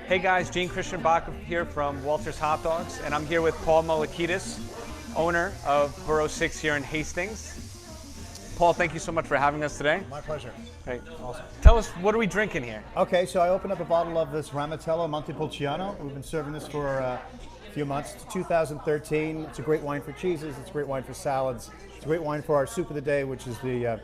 Hey guys, Gene Christian Bach here from Walter's Hot Dogs, and I'm here with Paul Molokidis, owner of Boro6 here in Hastings. Paul, thank you so much for having us today. My pleasure. Great. Awesome. Tell us, what are we drinking here? Okay, so I opened up a bottle of this Ramatello Montepulciano. We've been serving this for a few months. It's 2013. It's a great wine for cheeses. It's a great wine for salads. It's a great wine for our soup of the day, which is the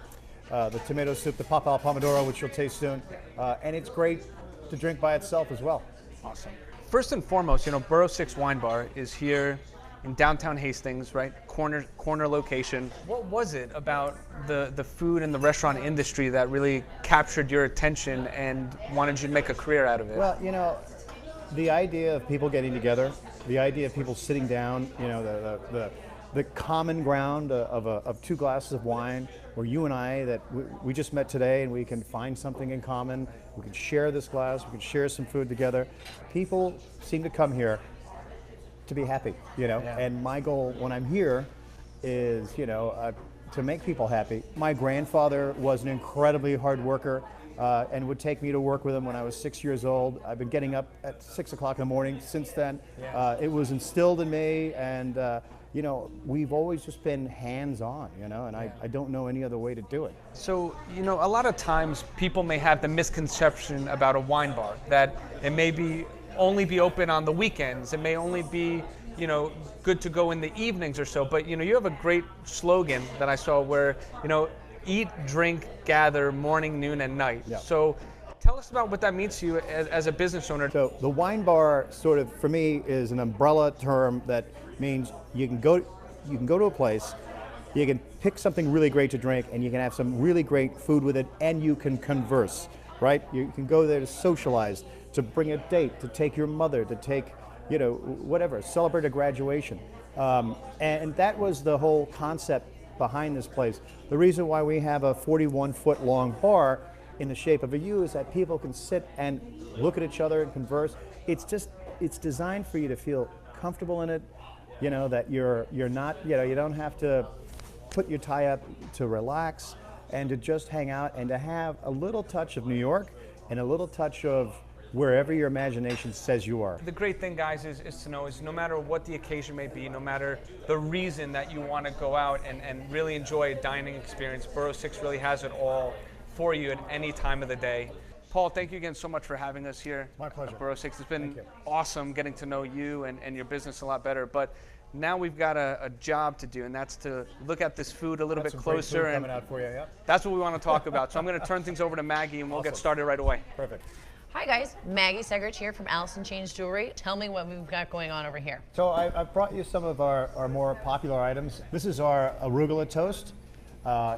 tomato soup, the Papa al Pomodoro, which you'll taste soon. And it's great to drink by itself as well. Awesome. First and foremost, Boro6 Wine Bar is here in downtown Hastings, right? Corner location. What was it about the food and the restaurant industry that really captured your attention and wanted you to make a career out of it? Well, the idea of people getting together, the idea of people sitting down, the common ground of two glasses of wine, where you and I, that we just met today and we can find something in common, we can share this glass, we can share some food together. People seem to come here to be happy, Yeah. And my goal when I'm here is, to make people happy. My grandfather was an incredibly hard worker and would take me to work with him when I was 6 years old. I've been getting up at 6 o'clock in the morning since then. Yeah. It was instilled in me, and we've always just been hands-on, and I don't know any other way to do it. So, a lot of times people may have the misconception about a wine bar, that it may only be open on the weekends. It may only be, good to go in the evenings or so. But, you have a great slogan that I saw where, eat, drink, gather, morning, noon, and night. Yeah. So tell us about what that means to you as a business owner. So the wine bar sort of, for me, is an umbrella term that means you can go to a place, you can pick something really great to drink, and you can have some really great food with it, and you can converse, right? You can go there to socialize, to bring a date, to take your mother, to take, whatever, celebrate a graduation. And that was the whole concept behind this place. The reason why we have a 41-foot long bar in the shape of a U is that people can sit and look at each other and converse. It's designed for you to feel comfortable in it, that you're not, you don't have to put your tie up, to relax and to just hang out and to have a little touch of New York and a little touch of wherever your imagination says you are. The great thing, guys, is to know is no matter what the occasion may be, no matter the reason that you want to go out and really enjoy a dining experience, Boro6 really has it all for you at any time of the day. Paul, thank you again so much for having us here. My pleasure. At Boro6. It's been awesome getting to know you and your business a lot better. But now we've got a job to do, and that's to look at this food a little bit closer. And coming out for you, yeah. That's what we want to talk about. So I'm going to turn things over to Maggie, and we'll get started right away. Perfect. Hi guys, Maggie Segrich here from Allison Chains Jewelry. Tell me what we've got going on over here. So I've brought you some of our more popular items. This is our arugula toast.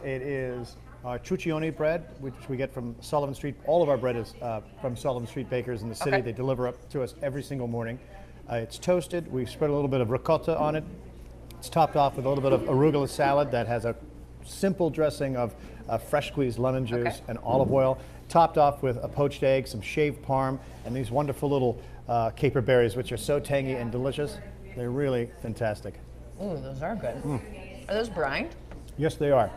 It is our Truccione bread, which we get from Sullivan Street. All of our bread is from Sullivan Street bakers in the city. Okay. They deliver up to us every single morning. It's toasted. We spread a little bit of ricotta on it. It's topped off with a little bit of arugula salad that has a simple dressing of fresh squeezed lemon juice and olive oil, topped off with a poached egg, some shaved parm, and these wonderful little caper berries, which are so tangy and delicious. They're really fantastic. Ooh, those are good. Are those brined? Yes, they are.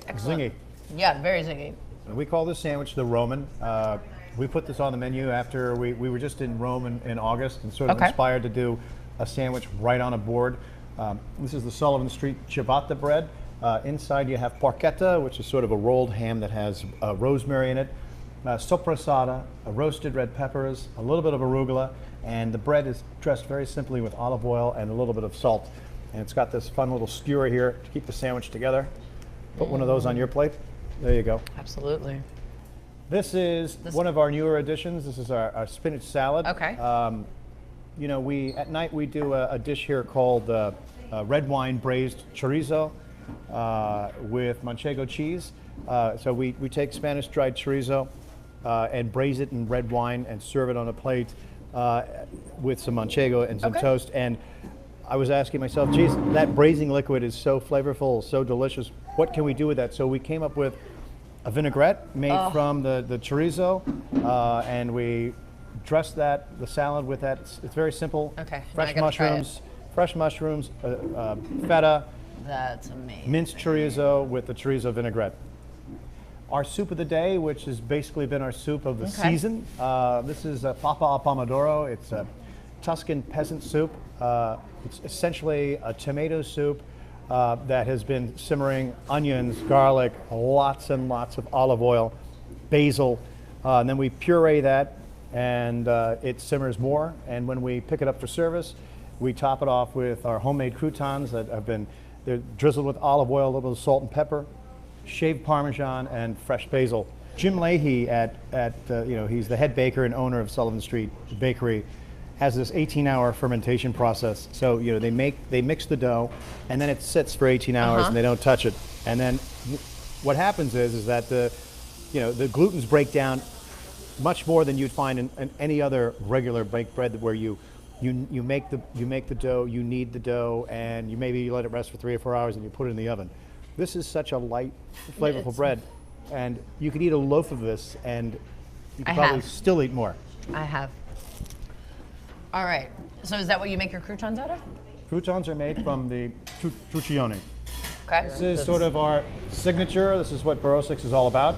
Excellent. Zingy. Yeah, very zingy. And we call this sandwich the Roman. We put this on the menu after we were just in Rome in August and sort of inspired to do a sandwich right on a board. This is the Sullivan Street ciabatta bread. Inside you have porchetta, which is sort of a rolled ham that has rosemary in it, sopressata, roasted red peppers, a little bit of arugula, and the bread is dressed very simply with olive oil and a little bit of salt. And it's got this fun little skewer here to keep the sandwich together. Put one of those on your plate. There you go. Absolutely. This is one of our newer additions. This is our spinach salad. Okay. At night we do a dish here called red wine braised chorizo with manchego cheese. So we take Spanish dried chorizo and braise it in red wine and serve it on a plate with some manchego and some toast. And I was asking myself, geez, that braising liquid is so flavorful, so delicious. What can we do with that? So we came up with a vinaigrette made from the chorizo, and we dressed the salad with that. It's very simple. Okay. Fresh mushrooms, feta. That's amazing. Minced chorizo with the chorizo vinaigrette. our soup of the day, which has basically been our soup of the season. This is Papa al Pomodoro. It's a Tuscan peasant soup. It's essentially a tomato soup that has been simmering onions, garlic, lots and lots of olive oil, basil, and then we puree that, and it simmers more. And when we pick it up for service, we top it off with our homemade croutons that they're drizzled with olive oil, a little bit of salt and pepper, shaved Parmesan, and fresh basil. Jim Leahy he's the head baker and owner of Sullivan Street Bakery, has this 18-hour fermentation process. So they mix the dough, and then it sits for 18 hours, and they don't touch it. And then what happens is that the glutens break down much more than you'd find in any other regular baked bread, where you make the dough, you knead the dough, and you let it rest for 3 or 4 hours, and you put it in the oven. This is such a light, flavorful bread, and you could eat a loaf of this, and you could probably still eat more. I have. All right. So is that what you make your croutons out of? Croutons are made from the truccione. Okay. This is sort of our signature. This is what Boro6 is all about.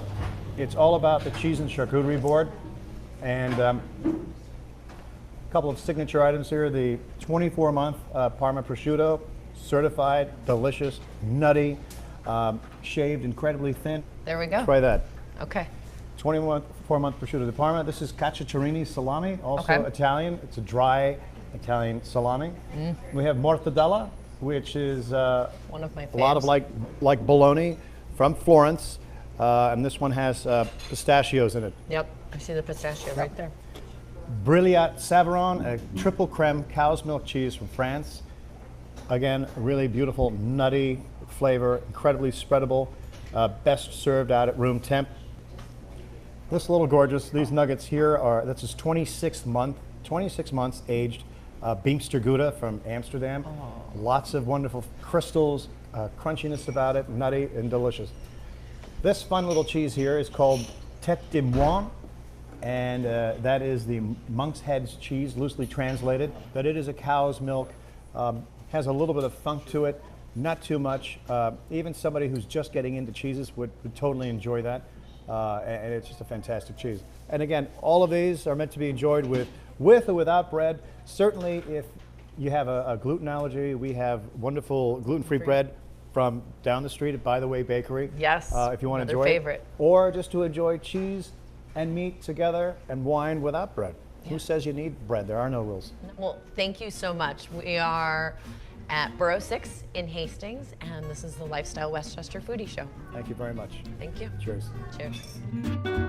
It's all about the cheese and charcuterie board, and a couple of signature items here: the 24-month Parma prosciutto, certified, delicious, nutty. Shaved incredibly thin. There we go. Try that. Okay. 24-month prosciutto di Parma. This is cacciatorini salami, also Italian. It's a dry Italian salami. We have mortadella, which is one of my faves. A lot of like bologna from Florence, and this one has pistachios in it. Yep, I see the pistachio right there. Brillat Savarin, a triple creme cow's milk cheese from France. Again, really beautiful, nutty flavor, incredibly spreadable, best served out at room temp. This is a little gorgeous. These nuggets here this is 26 months aged Beemster Gouda from Amsterdam. Lots of wonderful crystals, crunchiness about it, nutty and delicious. This fun little cheese here is called Tête de Moine, and that is the monk's head's cheese, loosely translated, but it is a cow's milk, has a little bit of funk to it, not too much. Even somebody who's just getting into cheeses would totally enjoy that. And it's just a fantastic cheese. And again, all of these are meant to be enjoyed with or without bread. Certainly, if you have a gluten allergy, we have wonderful gluten-free bread from down the street at By the Way Bakery. Yes, if you want to enjoy favorite. Or just to enjoy cheese and meat together and wine without bread. Yeah. Who says you need bread? There are no rules. Well, thank you so much. We are at Boro6 in Hastings, and this is the Lifestyle Westchester Foodie Show. Thank you very much. Thank you. Cheers. Cheers.